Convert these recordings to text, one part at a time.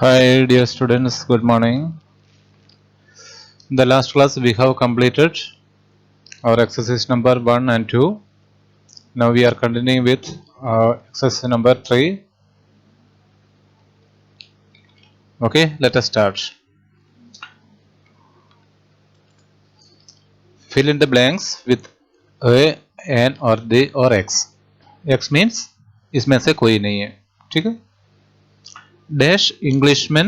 Hi, dear students, good morning. In the last class, we have completed our exercise number 1 and 2. Now we are continuing with exercise number 3. Okay, let us start. Fill in the blanks with a, an or they or x. X means इसमें से कोई नहीं है, ठीक है? Dash Englishmen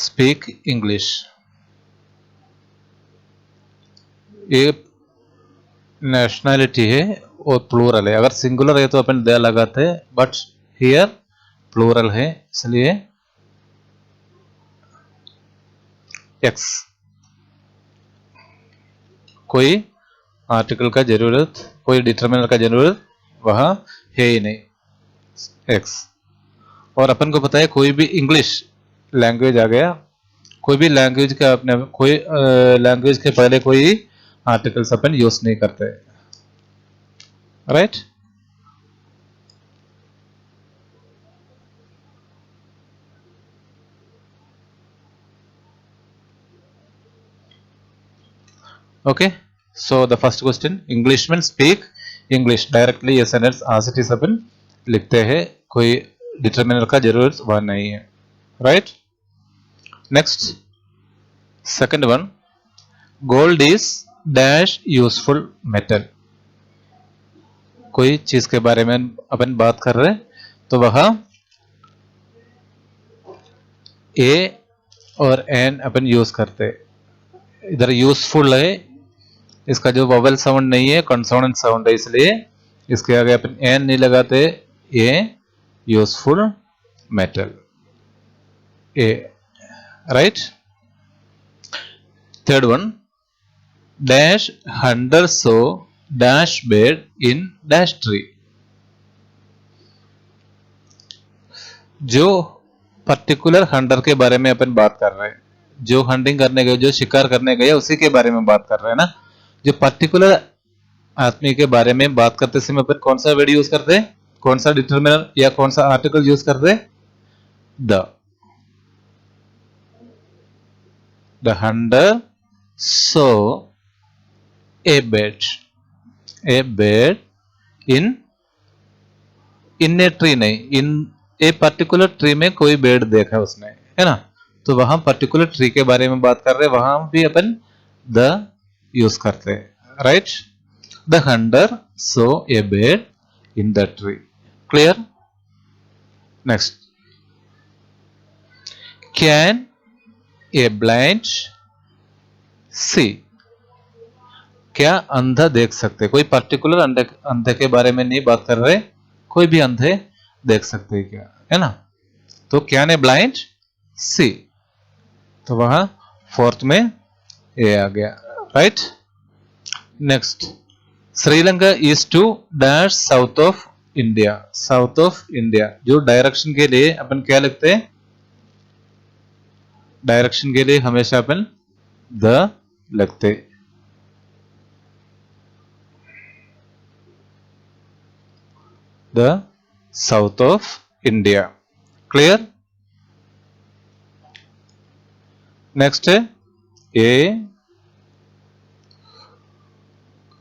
speak English. ये nationality है और प्लूरल है. अगर सिंगुलर है तो अपन द लगाते हैं, बट हियर प्लूरल है इसलिए एक्स. कोई आर्टिकल का जरूरत, कोई डिटरमिनर का जरूरत वहां है ही नहीं, एक्स. और अपन को पता है कोई भी इंग्लिश लैंग्वेज आ गया, कोई भी लैंग्वेज का अपने कोई लैंग्वेज के पहले कोई आर्टिकल्स अपन यूज नहीं करते, right? Okay, so the first question, Englishmen speak English. Directly ये सेंटेंस as it is अपन लिखते हैं, कोई डिटरमिनर का जरूरत वहां नहीं है, right? Next, second one, gold is dash useful metal. कोई चीज के बारे में अपन बात कर रहे हैं तो वहां ए और एन अपन यूज करते हैं. इधर यूजफुल है, इसका जो वोवेल साउंड नहीं है, कॉन्सोनेंट साउंड है, इसलिए इसके आगे अपन एन नहीं लगाते. ए useful metal, A, right? Third one, dash Hunter so dash bed in dash tree. जो पर्टिकुलर हंटर के बारे में अपन बात कर रहे हैं, जो हंटिंग करने गए, जो शिकार करने गए, उसी के बारे में बात कर रहे हैं ना. जो पर्टिकुलर आदमी के बारे में बात करते समय अपन कौन सा वर्ड यूज करते हैं, कौन सा डिटरमिनर या कौन सा आर्टिकल यूज करते हैं? The hunter saw a bird in a tree नहीं, इन ए पर्टिकुलर ट्री में कोई बेड देखा उसने, है ना? तो वहां पर्टिकुलर ट्री के बारे में बात कर रहे हैं, वहां भी अपन द यूज करते हैं, right? The hunter saw a bird in the tree. Clear? Next, can a blind see. क्या अंधा देख सकते? कोई पर्टिकुलर अंधे के बारे में नहीं बात कर रहे, कोई भी अंधे देख सकते हैं क्या, है ना? तो कैन ए ब्लाइंड सी, तो वहां फोर्थ में ए आ गया, right? Next, Sri Lanka is to dash south of India. South of India, जो डायरेक्शन के लिए अपन क्या लिखते हैं? डायरेक्शन के लिए हमेशा अपन द लिखते. The south of India. Clear? Next है ए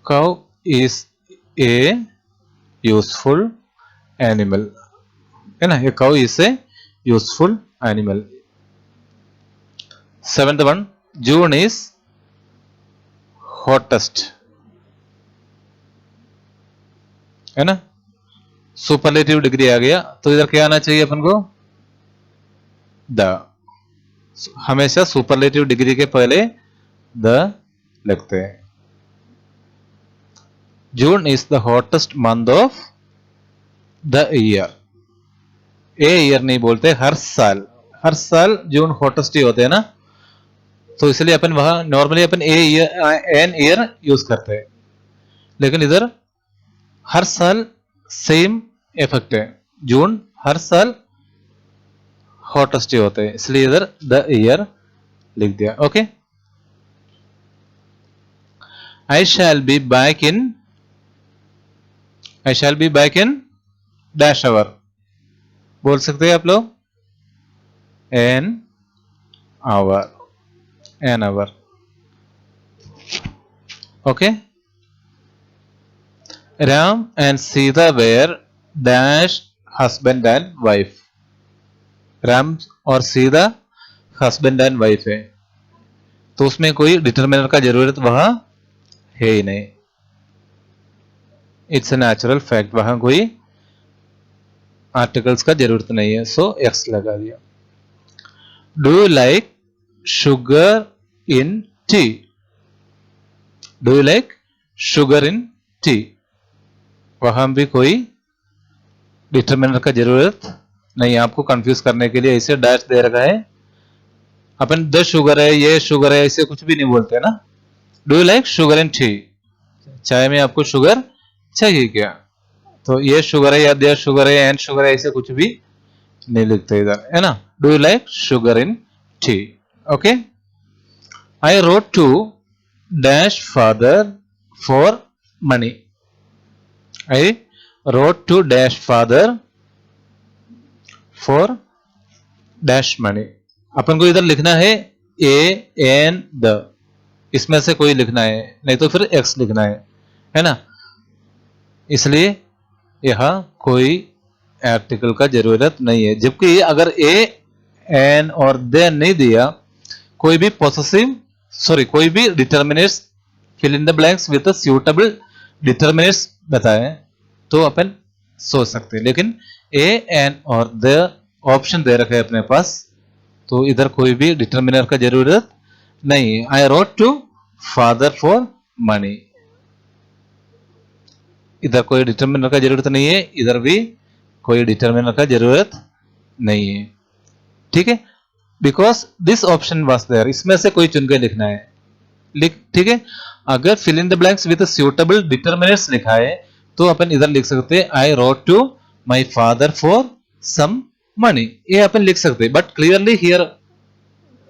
cow is a useful animal, है ना? A cow is a useful animal. Seventh one, June is hottest, है ना? सुपरलेटिव डिग्री आ गया, तो इधर क्या आना चाहिए अपन को? द. हमेशा सुपरलेटिव डिग्री के पहले द लिखते हैं. June is the hottest month of the year. A year नहीं बोलते, हर साल. हर साल जून हॉटेस्ट ही होते हैं ना, तो इसलिए अपन वहां नॉर्मली अपन a year an year use करते हैं, लेकिन इधर हर साल सेम इफेक्ट है. जून हर साल हॉटेस्ट ही होते हैं, इसलिए इधर द ईयर लिख दिया. Okay, I shall be back in, I shall be back in dash hour. बोल सकते हैं आप लोग? An hour, an hour. Okay, Ram and Sita were dash husband and wife. Ram और सीता हस्बैंड एंड वाइफ है, तो उसमें कोई डिटर्मिनर का जरूरत वहां है ही नहीं। इट्स ए नेचुरल फैक्ट, वहां कोई आर्टिकल्स का जरूरत नहीं है, सो एक्स लगा दिया। Do you like sugar in T? Do you like sugar in T? वहां भी कोई डिटर्मिनर का जरूरत नहीं है। आपको कंफ्यूज करने के लिए इसे डैश दे रखा है। अपन द शुगर है, ये शुगर है, इसे कुछ भी नहीं बोलते ना। Do you like sugar in T? चाय में आपको शुगर चाहिए क्या? तो ये शुगर है या देयर शुगर है एंड शुगर है, ऐसे कुछ भी नहीं लिखते इधर, है ना। Do you like sugar in tea? Okay, I wrote to dash father for money. I wrote to dash father for dash money. अपन को इधर लिखना है ए एन द, इसमें से कोई लिखना है, नहीं तो फिर एक्स लिखना है ना। इसलिए यहां कोई आर्टिकल का जरूरत नहीं है। जबकि अगर ए एन और दे नहीं दिया, कोई भी पोसेसिव सॉरी कोई भी determinants fill in the blanks with suitable determinants बताए तो अपन सोच सकते हैं। लेकिन ए एन और द ऑप्शन दे रखे हैं अपने पास, तो इधर कोई भी डिटर्मिनर का जरूरत नहीं है। I wrote to father for money, इधर कोई डिटर्मिनर का जरूरत नहीं है, इधर भी कोई डिटर्मिनर का जरूरत नहीं है। ठीक है, because this option was there, इसमें से कोई चुन के लिखना है। ठीक है, अगर fill in the blanks with suitable determinants लिखा है तो अपन इधर लिख सकते हैं I wrote to my father for some money, ये अपन लिख सकते हैं। But clearly here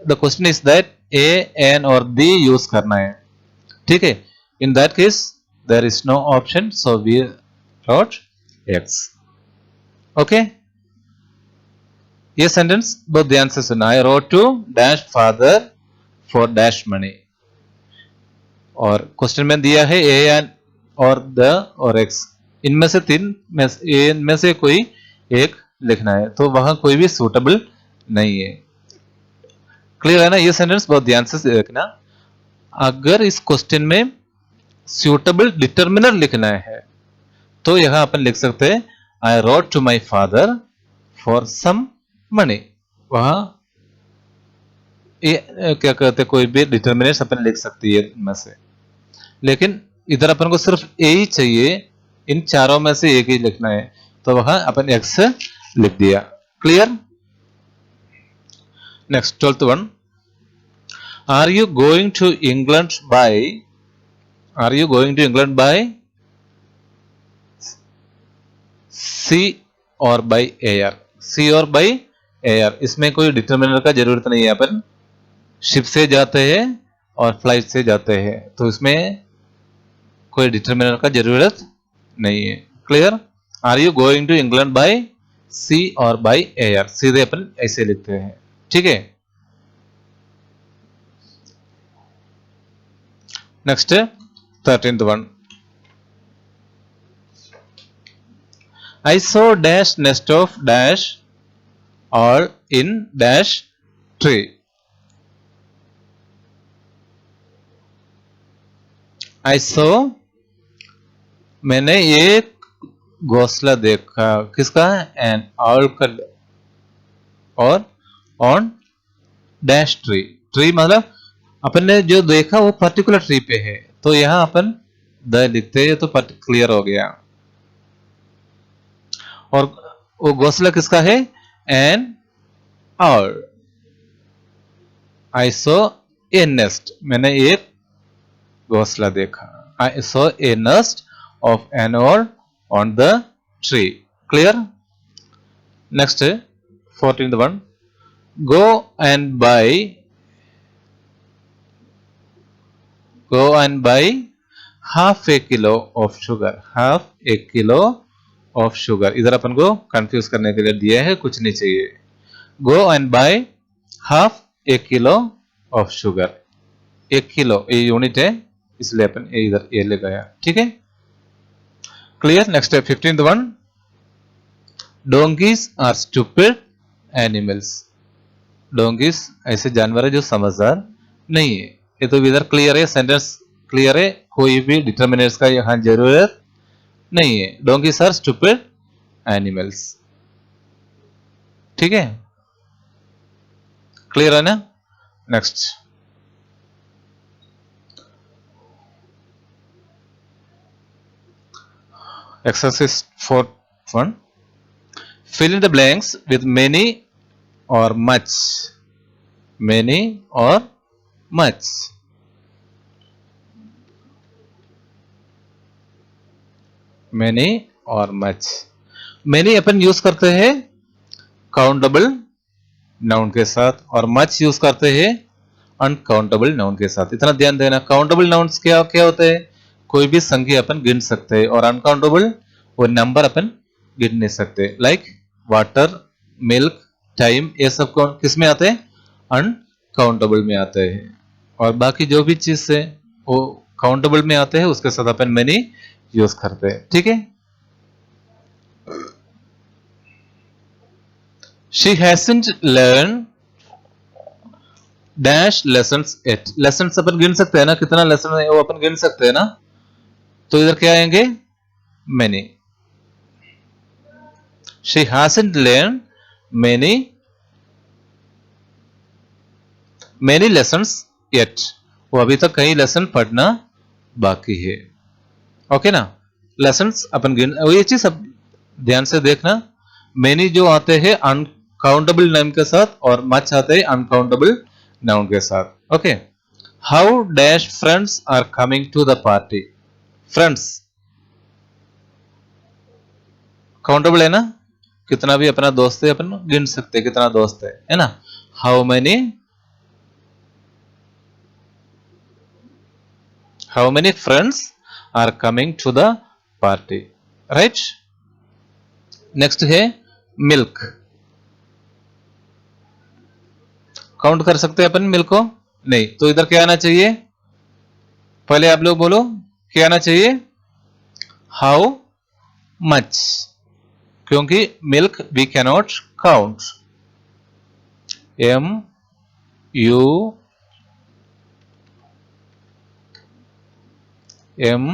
the question is that a an और दी यूज करना है। ठीक है, in that case there is no option, so we wrote x. Okay, ये सेंटेंस बहुत ध्यान से सुना। I wrote to dash father for dash money, और क्वेश्चन में दिया है a and और the और x, इनमें से तीन में इनमें से कोई एक लिखना है, तो वहां कोई भी सूटेबल नहीं है। क्लियर है ना? ये सेंटेंस बहुत ध्यान से देखना। अगर इस क्वेश्चन में सूटेबल डिटर्मिनर लिखना है तो यहां अपन लिख सकते हैं I wrote to my father for some money. वहां क्या कहते हैं, कोई भी डिटर्मिनेट्स अपन लिख सकती है इनमें से। लेकिन इधर अपन को सिर्फ ए ही चाहिए, इन चारों में से एक ही लिखना है, तो वहां अपन एक्स लिख दिया। Clear? Next 12th one, are you going to England by, Are you going to England by sea or by air? Sea or by air, इसमें कोई डिटर्मिनर का जरूरत नहीं है। अपन शिप से जाते हैं और फ्लाइट से जाते हैं, तो इसमें कोई डिटर्मिनर का जरूरत नहीं है। Clear? Are you going to England by sea और बाय एयर, सीधे अपन ऐसे लिखते हैं। ठीक है, next 13th one, I saw dash nest of dash or in dash tree. I saw, मैंने एक घोंसला देखा, किसका? एन आउल का, और ऑन डैश ट्री। ट्री मतलब अपन ने जो देखा वो पर्टिकुलर ट्री पे है, तो यहां अपन द लिखते हैं तो क्लियर हो गया। और वो घोंसला किसका है? An owl. I saw a nest, मैंने एक घोंसला देखा। I saw a nest of an owl on the tree. Clear? Next 14th one, go and buy half a kilo of sugar. Half a kilo of sugar, इधर अपन को confuse करने के लिए दिया है, कुछ नहीं चाहिए। गो and buy half a kilo of sugar. 1 kilo ये यूनिट है, इसलिए अपन ये इधर ये ले गया। ठीक है, क्लियर। नेक्स्ट है 15th one, donkeys are stupid animals. Donkeys ऐसे जानवर है जो समझदार नहीं है। ये तो इधर क्लियर है, सेंटेंस क्लियर है, कोई भी डिटर्मिनेट्स का यहां जरूरत नहीं है। Donkeys are stupid animals. ठीक है, क्लियर है ना। Next exercise 4.1, fill in the blanks with many or much। many or much। many or much। many upon use करते हैं काउंटेबल नाउन के साथ, और मच यूज करते हैं अनकाउंटेबल नाउन के साथ। इतना ध्यान देना, काउंटेबल नाउन्स क्या क्या होते हैं, कोई भी संख्या अपन गिन सकते हैं, और अनकाउंटेबल वो नंबर अपन गिन नहीं सकते। लाइक वाटर, मिल्क, टाइम, ये सब कौन किस में आते हैं, अनकाउंटेबल में आते हैं। और बाकी जो भी चीज है वो काउंटेबल में आते हैं, उसके साथ अपन मैनी यूज करते हैं। ठीक है, she hasn't learn dash lessons yet. Lessons अपन गिन सकते हैं ना, कितना लेसन है वो अपन गिन सकते हैं ना, तो इधर क्या आएंगे, many. She hasn't learn many many lessons yet. वो अभी तक कई लेसन पढ़ना बाकी है। ओके ना, लेसन्स अपन गिन, ये चीज सब ध्यान से देखना। मैनी जो आते हैं अनकाउंटेबल नाउन के साथ, और मच आते हैं अनकाउंटेबल नाउन के साथ। Okay, how dash friends are coming to the party. Friends countable है ना, कितना भी अपना दोस्त है अपन गिन सकते हैं कितना दोस्त है ना। How many friends are coming to the party, right. Next है मिल्क। काउंट कर सकते हैं अपन मिल्क को, नहीं, तो इधर क्या आना चाहिए, पहले आप लोग बोलो क्या आना चाहिए, हाउ मच, क्योंकि milk we cannot count. M U M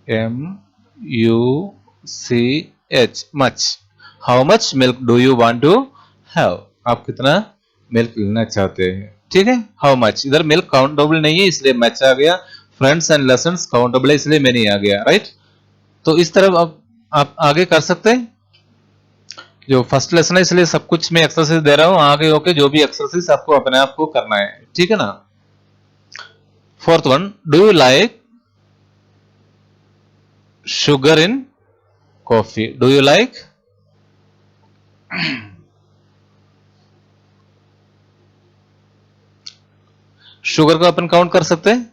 M U C H, much. How much milk do you want to have, आप कितना मिल्क लेना चाहते हैं। ठीक है, हाउ मच, इधर मिल्क काउंटेबल नहीं है इसलिए मच आ गया, फ्रेंड्स एंड लेसन्स काउंटेबल है इसलिए मैनी आ गया, राइट। तो इस तरह अब आप आगे कर सकते हैं। जो फर्स्ट लेसन है इसलिए सब कुछ मैं एक्सरसाइज दे रहा हूं, आगे होके जो भी एक्सरसाइज आपको अपने आप को करना है। ठीक है ना। Fourth one, do you like sugar in coffee। do you like sugar को अपन काउंट कर सकते हैं,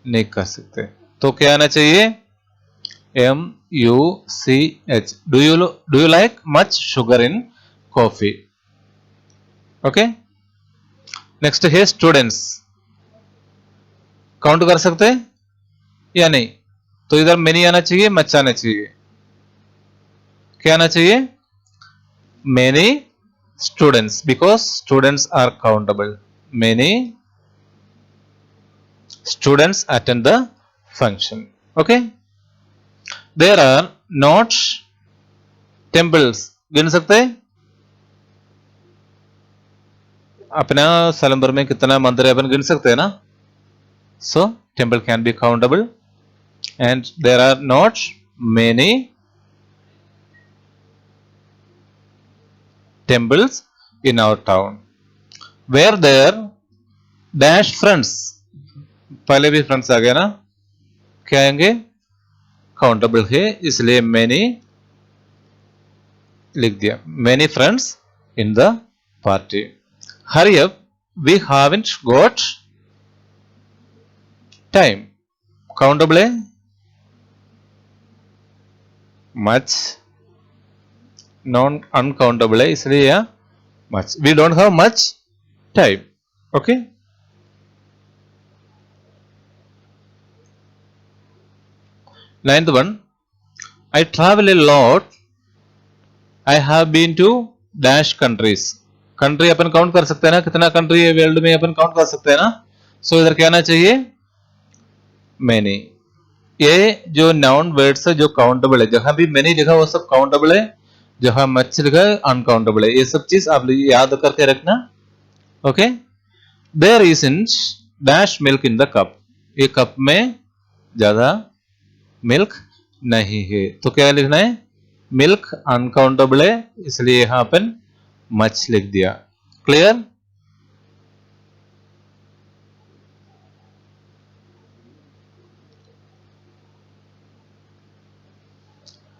नहीं कर सकते, तो क्या आना चाहिए, M U C H. Do you like much sugar in coffee. Okay, next है स्टूडेंट्स। काउंट कर सकते हैं या नहीं, तो इधर मेनी आना चाहिए, मच आना चाहिए, क्या आना चाहिए, many students, because students are countable। many students attend the function। okay, there are not temples। गिन सकते हैं, अपना सलंबर में कितना मंदिर है अपन गिन सकते हैं ना, so temple can be countable, and there are not many temples in our town। where there dash friends, पहले भी फ्रेंड्स आ गया ना, क्या आएंगे, काउंटेबल है इसलिए मैनी लिख दिया, many friends in the party. Hurry up, we haven't got time, countable है, मच, नॉन अनकाउंटेबल है इसलिए यह much. We don't have much time. Okay. Ninth one, I travel a lot. I have been to dash countries. Country upon count कर सकते हैं ना, कितना country है वर्ल्ड में अपन काउंट कर सकते हैं ना. सो इधर क्या आना चाहिए, मैनी. ये जो नाउन वर्ड्स है जो काउंटेबल है, जहां भी मैनी लिखा वो सब काउंटेबल है, जहां मच लिखा है अनकाउंटेबल है. ये सब चीज आप याद करके रखना. Okay. There isn't dash milk in the cup. ये कप में ज्यादा मिल्क नहीं है. तो क्या लिखना है, मिल्क अनकाउंटेबल है इसलिए यहां अपन मच लिख दिया. क्लियर.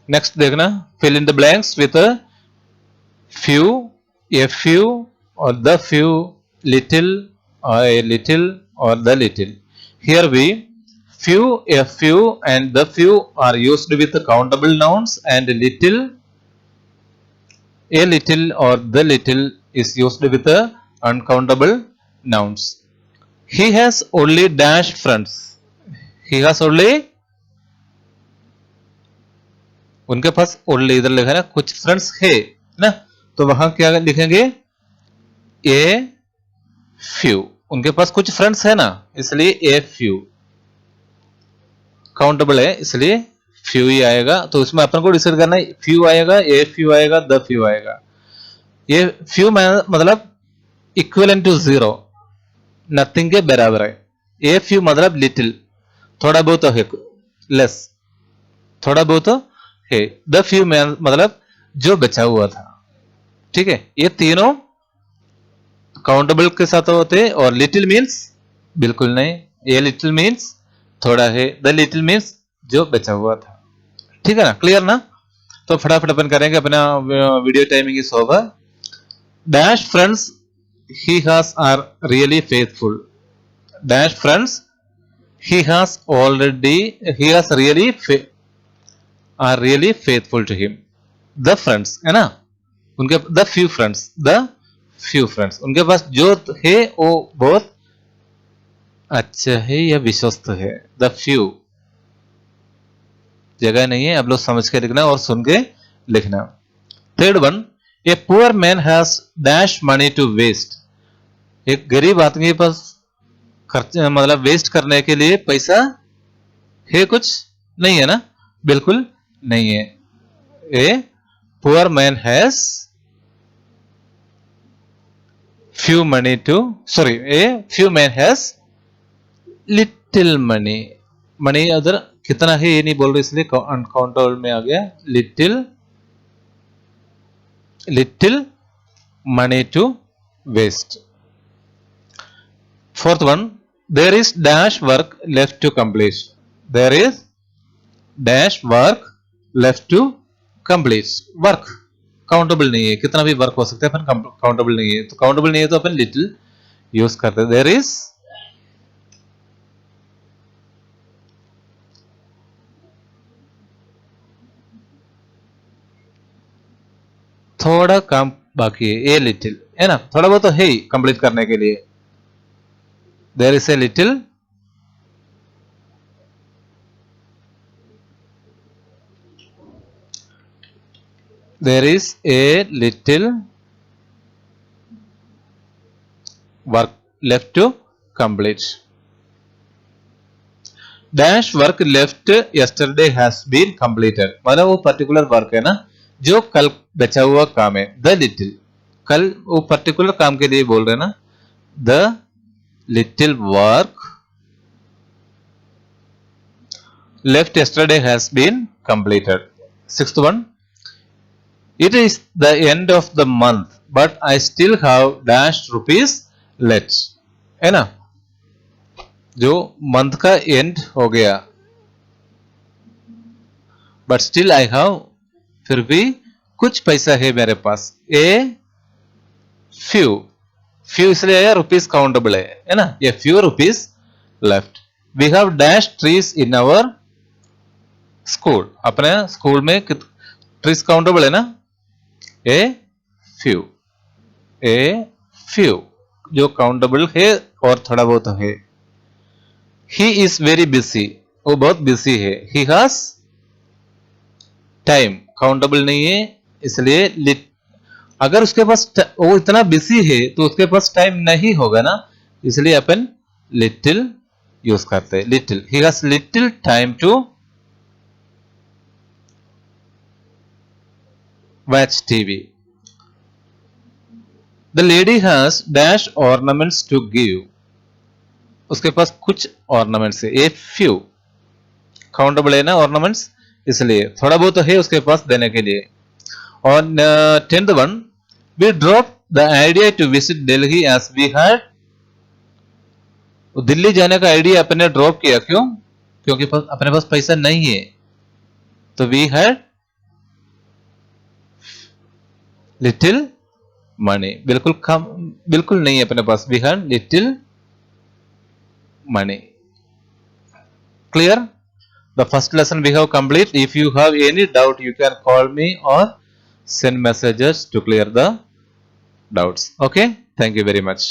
नेक्स्ट देखना, fill in the blanks with few, a few और the few, little or a little or the little. Here we few, a few and the few are used with the countable nouns, and little, a little or the little is used with the uncountable nouns. He has only dash friends. He has only, उनके पास only इधर लिखा है ना, कुछ friends है ना, तो वहां क्या लिखेंगे, a few. उनके पास कुछ फ्रेंड्स है ना, इसलिए ए फ्यू. काउंटेबल है इसलिए फ्यू ही आएगा. तो इसमें अपन को डिसाइड करना है, फ्यू आएगा, ए फ्यू आएगा, द फ्यू आएगा. ये फ्यू मतलब इक्विवेलेंट टू जीरो, नथिंग के बराबर है. ए फ्यू मतलब लिटिल, थोड़ा बहुत है, लेस, थोड़ा बहुत है. द फ्यू मतलब जो बचा हुआ था. ठीक है. ये तीनों काउंटेबल के साथ होते हैं. और लिटिल मीन्स बिल्कुल नहीं, ये लिटिल मीन्स थोड़ा है, द लिटिल मीन्स जो बचा हुआ था. ठीक है ना, क्लियर ना. तो फटाफट अपन करेंगे, अपना video timing is over. Dash friends he has are really faithful. Dash friends he has already, he has really are really faithful to him. The friends है ना, उनके the few friends, the few friends, उनके पास जो है वो बहुत अच्छा है या विश्वस्त है. द फ्यू जगह नहीं है, आप लोग समझ के लिखना और सुन के लिखना. Third one, a poor man has dash money to waste. एक गरीब आदमी के पास खर्च मतलब वेस्ट करने के लिए पैसा है कुछ नहीं है ना, बिल्कुल नहीं है. ए poor man has few money to, sorry, a few man has little money. money other कितना है ये नहीं बोल रहे इसलिए अनकाउंटेबल में आ गया. little, little money to waste. Fourth one, there is dash work left to complete. There is dash work left to complete. work countable नहीं है, कितना भी वर्क हो सकता है, अपन काउंटेबल नहीं है. तो काउंटेबल नहीं है तो अपन लिटिल यूज करते हैं. देयर इज थोड़ा काम बाकी है, ए लिटिल है ना, थोड़ा बहुत तो है ही कंप्लीट करने के लिए. There is a little, there is a little work left to complete. dash work left yesterday has been completed. मतलब वो पर्टिकुलर वर्क है ना जो कल बचा हुआ काम है. the little, कल वो पर्टिकुलर काम के लिए बोल रहे हैं ना. the little work left yesterday has been completed. Sixth one, it is the end of the month but I still have dash rupees left. है ना, जो मंथ का एंड हो गया बट स्टिल आई हैव, फिर भी कुछ पैसा है मेरे पास. ए फ्यू, फ्यू इसलिए आया रुपीस काउंटेबल है ना. ये few rupees left. We have dash trees in our school. अपने स्कूल में ट्रीज काउंटेबल है ना, ए फ्यू, ए फ्यू जो काउंटेबल है और थोड़ा बहुत है। ही इज वेरी बिजी, वो बहुत बिजी है। ही हैज टाइम, काउंटेबल नहीं है इसलिए अगर उसके पास वो इतना बिजी है तो उसके पास टाइम नहीं होगा ना, इसलिए अपन लिटिल यूज करते हैं। Little, he has little time to watch TV. The lady has dash ornaments to give, उसके पास कुछ ऑर्नामेंट्स है। ए फ्यू काउंटेबल है ना ऑर्नामेंट्स, इसलिए थोड़ा बहुत है उसके पास देने के लिए। और 10th one, we drop the idea to visit Delhi as we had, Delhi जाने का आइडिया अपने ड्रॉप किया, क्यों? क्योंकि अपने पास पैसा नहीं है। तो वी हैड लिटिल मनी, बिल्कुल कम, बिल्कुल नहीं है अपने पास। We had little money. Clear? The first lesson we have complete. If you have any doubt, you can call me or send messages to clear the doubts. Okay? Thank you very much.